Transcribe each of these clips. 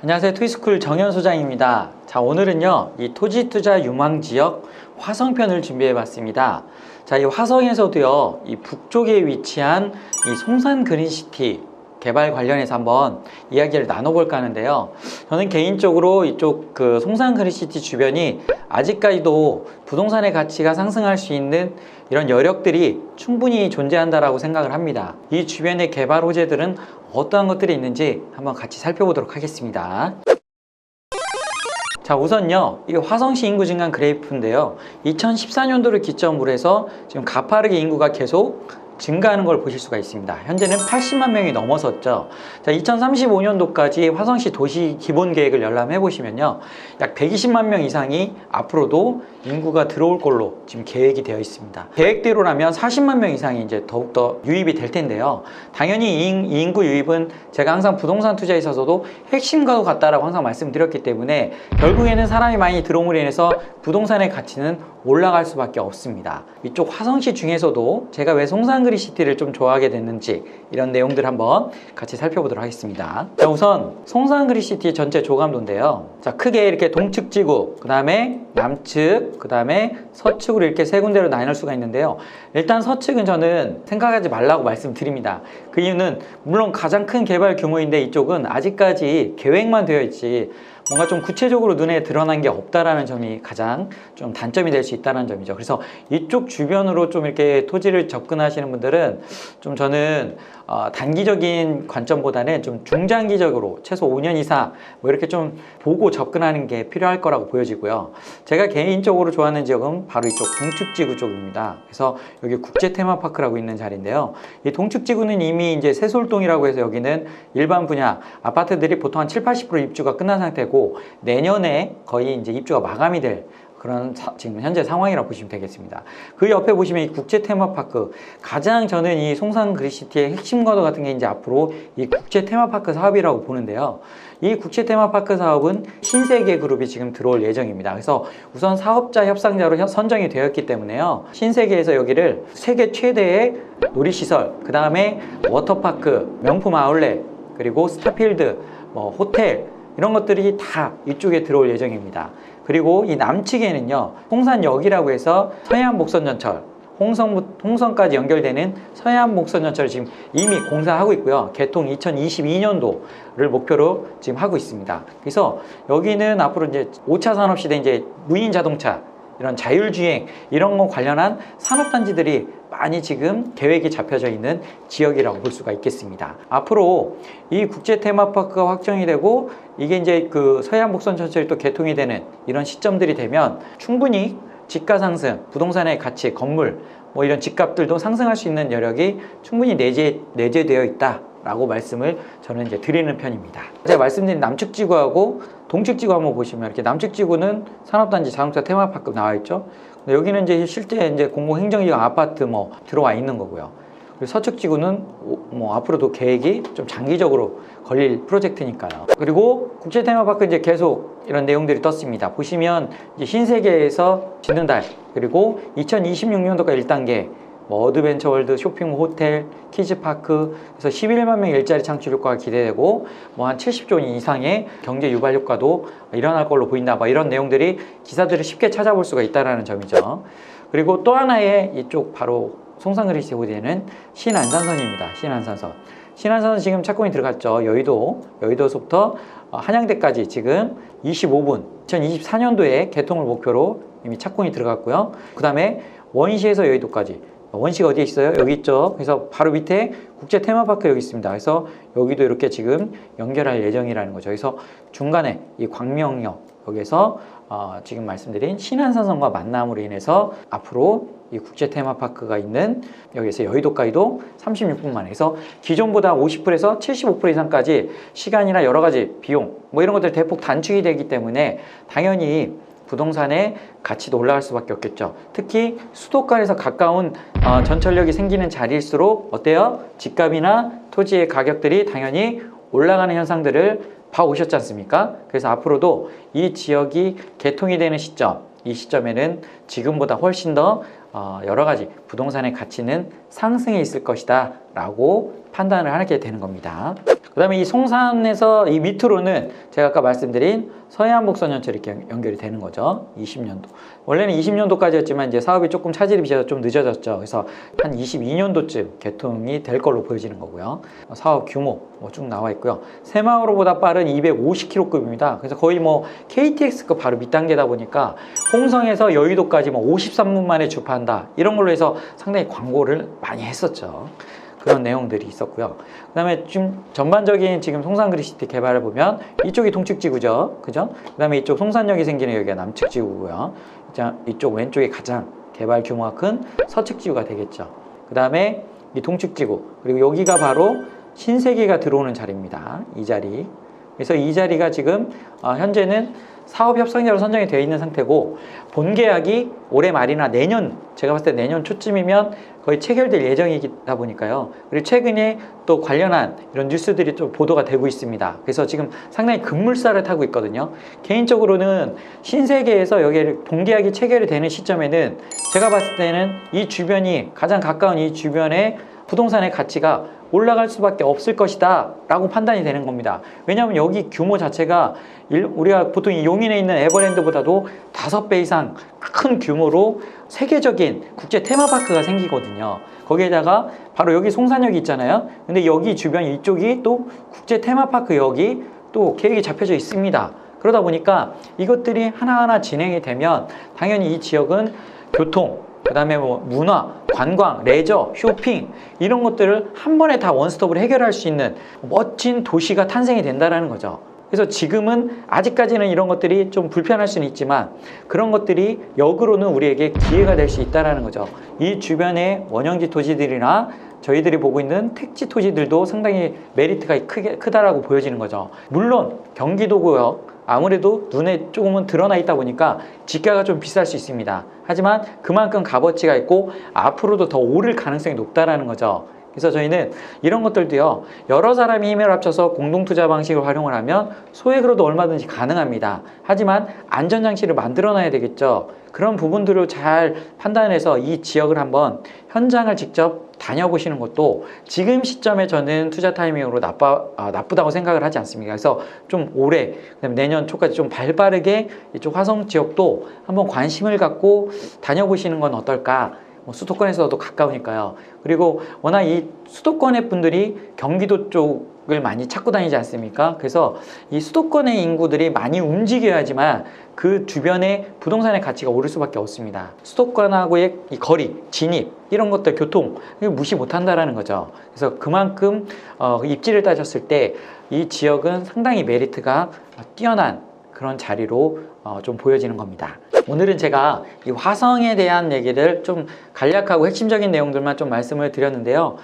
안녕하세요. 투이스쿨 정현 소장입니다. 자, 오늘은요, 이 토지 투자 유망 지역 화성편을 준비해 봤습니다. 자, 이 화성에서도요, 이 북쪽에 위치한 이 송산 그린시티 개발 관련해서 한번 이야기를 나눠볼까 하는데요. 저는 개인적으로 이쪽 그 송산 그린시티 주변이 아직까지도 부동산의 가치가 상승할 수 있는 이런 여력들이 충분히 존재한다라고 생각을 합니다. 이 주변의 개발 호재들은 어떠한 것들이 있는지 한번 같이 살펴보도록 하겠습니다. 자, 우선요, 이 화성시 인구 증가 그래프인데요. 2014년도를 기점으로 해서 지금 가파르게 인구가 계속 증가하는 걸 보실 수가 있습니다. 현재는 80만 명이 넘어섰죠. 자, 2035년도까지 화성시 도시 기본 계획을 열람해 보시면요, 약 120만 명 이상이 앞으로도 인구가 들어올 걸로 지금 계획이 되어 있습니다. 계획대로라면 40만 명 이상이 이제 더욱더 유입이 될 텐데요. 당연히 이 인구 유입은 제가 항상 부동산 투자에 있어서도 핵심과도 같다라고 항상 말씀드렸기 때문에 결국에는 사람이 많이 들어옴으로 인해서 부동산의 가치는 올라갈 수밖에 없습니다. 이쪽 화성시 중에서도 제가 왜 송산 그린시티를 좀 좋아하게 됐는지 이런 내용들 한번 같이 살펴보도록 하겠습니다. 자, 우선 송산 그린시티 전체 조감도인데요. 자, 크게 이렇게 동측 지구, 그 다음에 남측, 그 다음에 서측으로 이렇게 세 군데로 나눌 수가 있는데요. 일단 서측은 저는 생각하지 말라고 말씀드립니다. 그 이유는 물론 가장 큰 개발 규모인데 이쪽은 아직까지 계획만 되어 있지 뭔가 좀 구체적으로 눈에 드러난 게 없다라는 점이 가장 좀 단점이 될 수 있다는 점이죠. 그래서 이쪽 주변으로 좀 이렇게 토지를 접근하시는 분들은 좀 저는 단기적인 관점보다는 좀 중장기적으로 최소 5년 이상 뭐 이렇게 좀 보고 접근하는 게 필요할 거라고 보여지고요. 제가 개인적으로 좋아하는 지역은 바로 이쪽 동측지구 쪽입니다. 그래서 여기 국제 테마파크라고 있는 자리인데요. 이 동측지구는 이미 이제 세솔동이라고 해서 여기는 일반 분야 아파트들이 보통 한 70~80% 입주가 끝난 상태고 내년에 거의 이제 입주가 마감이 될 그런 지금 현재 상황이라고 보시면 되겠습니다. 그 옆에 보시면 이 국제 테마파크, 가장 저는 이 송산 그린시티의 핵심 과도 같은 게 이제 앞으로 이 국제 테마파크 사업이라고 보는데요. 이 국제 테마파크 사업은 신세계 그룹이 지금 들어올 예정입니다. 그래서 우선 사업자 협상자로 선정이 되었기 때문에요. 신세계에서 여기를 세계 최대의 놀이시설, 그 다음에 워터파크, 명품 아울렛, 그리고 스타필드, 뭐 호텔 이런 것들이 다 이쪽에 들어올 예정입니다. 그리고 이 남측에는요, 홍산역이라고 해서 서해안 목선전철, 홍성까지 연결되는 서해안 목선전철을 지금 이미 공사하고 있고요. 개통 2022년도를 목표로 지금 하고 있습니다. 그래서 여기는 앞으로 이제 5차 산업시대 이제 무인 자동차, 이런 자율주행 이런 거 관련한 산업단지들이 많이 지금 계획이 잡혀져 있는 지역이라고 볼 수가 있겠습니다. 앞으로 이 국제 테마파크가 확정이 되고 이게 이제 그 서해안 목선 전철이 또 개통이 되는 이런 시점들이 되면 충분히 집가 상승, 부동산의 가치, 건물 뭐 이런 집값들도 상승할 수 있는 여력이 충분히 내재되어 있다라고 말씀을 저는 이제 드리는 편입니다. 제가 말씀드린 남측 지구하고 동측 지구 한번 보시면 이렇게 남측 지구는 산업단지 자동차 테마파크 나와 있죠. 여기는 이제 실제 이제 공공행정기관 아파트 뭐 들어와 있는 거고요. 그리고 서측 지구는 뭐 앞으로도 계획이 좀 장기적으로 걸릴 프로젝트니까요. 그리고 국제 테마파크 이제 계속 이런 내용들이 떴습니다. 보시면 이제 신세계에서 짓는 달, 그리고 2026년도까지 1단계 뭐 어드벤처월드, 쇼핑몰, 호텔, 키즈파크, 그래서 11만 명 일자리 창출 효과가 기대되고 뭐 한 70조 원 이상의 경제 유발 효과도 일어날 걸로 보인다. 뭐 이런 내용들이 기사들을 쉽게 찾아볼 수가 있다라는 점이죠. 그리고 또 하나의 이쪽 바로 송산 그린시티 호재는 신안산선입니다. 신안산선 지금 착공이 들어갔죠. 여의도에서부터 한양대까지 지금 25분, 2024년도에 개통을 목표로 이미 착공이 들어갔고요. 그 다음에 원시에서 여의도까지, 원시가 어디에 있어요? 여기 있죠. 그래서 바로 밑에 국제 테마파크 여기 있습니다. 그래서 여기도 이렇게 지금 연결할 예정이라는 거죠. 그래서 중간에 이 광명역 여기에서 지금 말씀드린 신안산선과 만남으로 인해서 앞으로 이 국제 테마파크가 있는 여기에서 여의도까지도 36분 만에, 그래서 기존보다 50%에서 75% 이상까지 시간이나 여러 가지 비용 뭐 이런 것들 대폭 단축이 되기 때문에 당연히 부동산의 가치도 올라갈 수밖에 없겠죠. 특히 수도권에서 가까운 전철역이 생기는 자리일수록 어때요? 집값이나 토지의 가격들이 당연히 올라가는 현상들을 봐오셨지 않습니까? 그래서 앞으로도 이 지역이 개통이 되는 시점, 이 시점에는 지금보다 훨씬 더 여러 가지 부동산의 가치는 상승해 있을 것이다 라고 판단을 하게 되는 겁니다. 그 다음에 이 송산에서 이 밑으로는 제가 아까 말씀드린 서해안복선연철 이렇게 연결이 되는 거죠. 20년도. 원래는 20년도까지였지만 이제 사업이 조금 차질이 빚어서 좀 늦어졌죠. 그래서 한 22년도쯤 개통이 될 걸로 보여지는 거고요. 사업 규모 쭉 나와 있고요. 새마을호보다 빠른 250km급입니다. 그래서 거의 뭐 KTX급 바로 밑단계다 보니까 홍성에서 여의도까지 뭐 53분 만에 주파한다. 이런 걸로 해서 상당히 광고를 많이 했었죠. 그런 내용들이 있었고요. 그 다음에 좀 전반적인 지금 송산그리시티 개발을 보면 이쪽이 동측지구죠. 그죠? 그 다음에 이쪽 송산역이 생기는 여기가 남측지구고요. 이쪽 왼쪽이 가장 개발 규모가 큰 서측지구가 되겠죠. 그 다음에 이 동측지구, 그리고 여기가 바로 신세계가 들어오는 자리입니다. 이 자리. 그래서 이 자리가 지금 현재는 사업협상자로 선정이 되어 있는 상태고, 본계약이 올해 말이나 내년, 제가 봤을 때 내년 초쯤이면 거의 체결될 예정이다 보니까요. 그리고 최근에 또 관련한 이런 뉴스들이 좀 보도가 되고 있습니다. 그래서 지금 상당히 급물살을 타고 있거든요. 개인적으로는 신세계에서 여기 본계약이 체결이 되는 시점에는 제가 봤을 때는 이 주변이, 가장 가까운 이 주변에 부동산의 가치가 올라갈 수밖에 없을 것이다 라고 판단이 되는 겁니다. 왜냐하면 여기 규모 자체가 우리가 보통 이 용인에 있는 에버랜드보다도 5배 이상 큰 규모로 세계적인 국제 테마파크가 생기거든요. 거기에다가 바로 여기 송산역이 있잖아요. 근데 여기 주변 이쪽이 또 국제 테마파크역이 또 계획이 잡혀져 있습니다. 그러다 보니까 이것들이 하나하나 진행이 되면 당연히 이 지역은 교통, 그 다음에 뭐 문화, 관광, 레저, 쇼핑 이런 것들을 한 번에 다 원스톱으로 해결할 수 있는 멋진 도시가 탄생이 된다는 거죠. 그래서 지금은 아직까지는 이런 것들이 좀 불편할 수는 있지만 그런 것들이 역으로는 우리에게 기회가 될 수 있다는 거죠. 이 주변의 원형지 토지들이나 저희들이 보고 있는 택지 토지들도 상당히 메리트가 크다라고 보여지는 거죠. 물론 경기도고요. 아무래도 눈에 조금은 드러나 있다 보니까 지가가 좀 비쌀 수 있습니다. 하지만 그만큼 값어치가 있고 앞으로도 더 오를 가능성이 높다라는 거죠. 그래서 저희는 이런 것들도요, 여러 사람이 힘을 합쳐서 공동투자 방식을 활용을 하면 소액으로도 얼마든지 가능합니다. 하지만 안전장치를 만들어 놔야 되겠죠. 그런 부분들을 잘 판단해서 이 지역을 한번 현장을 직접 다녀보시는 것도 지금 시점에 저는 투자 타이밍으로 나쁘다고 생각을 하지 않습니다. 그래서 좀 올해, 그다음에 내년 초까지 좀 발빠르게 이쪽 화성 지역도 한번 관심을 갖고 다녀보시는 건 어떨까? 수도권에서도 가까우니까요. 그리고 워낙 이 수도권의 분들이 경기도 쪽을 많이 찾고 다니지 않습니까? 그래서 이 수도권의 인구들이 많이 움직여야지만 그 주변에 부동산의 가치가 오를 수밖에 없습니다. 수도권하고의 이 거리, 진입 이런 것들, 교통 무시 못한다라는 거죠. 그래서 그만큼 입지를 따졌을 때 이 지역은 상당히 메리트가 뛰어난 그런 자리로 좀 보여지는 겁니다. 오늘은 제가 이 화성에 대한 얘기를 좀 간략하고 핵심적인 내용들만 좀 말씀을 드렸는데요.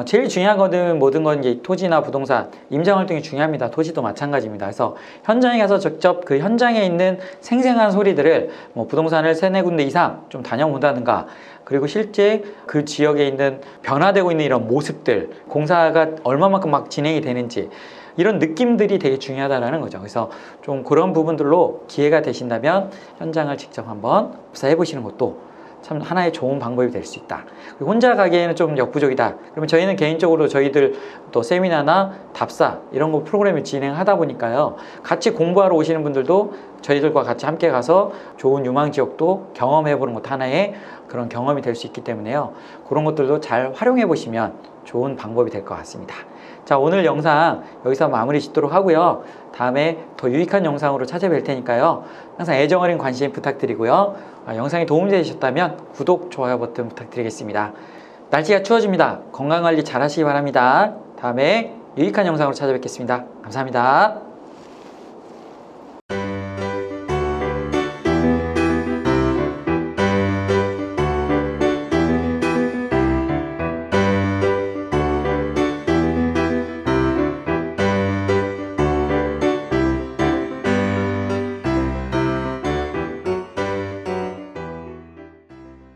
제일 중요한 거는 모든 건 이제 토지나 부동산, 임장 활동이 중요합니다. 토지도 마찬가지입니다. 그래서 현장에 가서 직접 그 현장에 있는 생생한 소리들을 뭐 부동산을 3-4군데 이상 좀 다녀본다든가, 그리고 실제 그 지역에 있는 변화되고 있는 이런 모습들, 공사가 얼마만큼 막 진행이 되는지 이런 느낌들이 되게 중요하다는 거죠. 그래서 좀 그런 부분들로 기회가 되신다면 현장을 직접 한번 입사해 보시는 것도 참 하나의 좋은 방법이 될 수 있다. 그리고 혼자 가기에는 좀 역부족이다. 그러면 저희는 개인적으로 저희들 또 세미나나 답사 이런 거 프로그램을 진행하다 보니까요, 같이 공부하러 오시는 분들도 저희들과 같이 함께 가서 좋은 유망 지역도 경험해 보는 것도 하나의 그런 경험이 될 수 있기 때문에요, 그런 것들도 잘 활용해 보시면 좋은 방법이 될 것 같습니다. 자, 오늘 영상 여기서 마무리 짓도록 하고요. 다음에 더 유익한 영상으로 찾아뵐 테니까요, 항상 애정어린 관심 부탁드리고요. 영상이 도움이 되셨다면 구독, 좋아요 버튼 부탁드리겠습니다. 날씨가 추워집니다. 건강관리 잘 하시기 바랍니다. 다음에 유익한 영상으로 찾아뵙겠습니다. 감사합니다.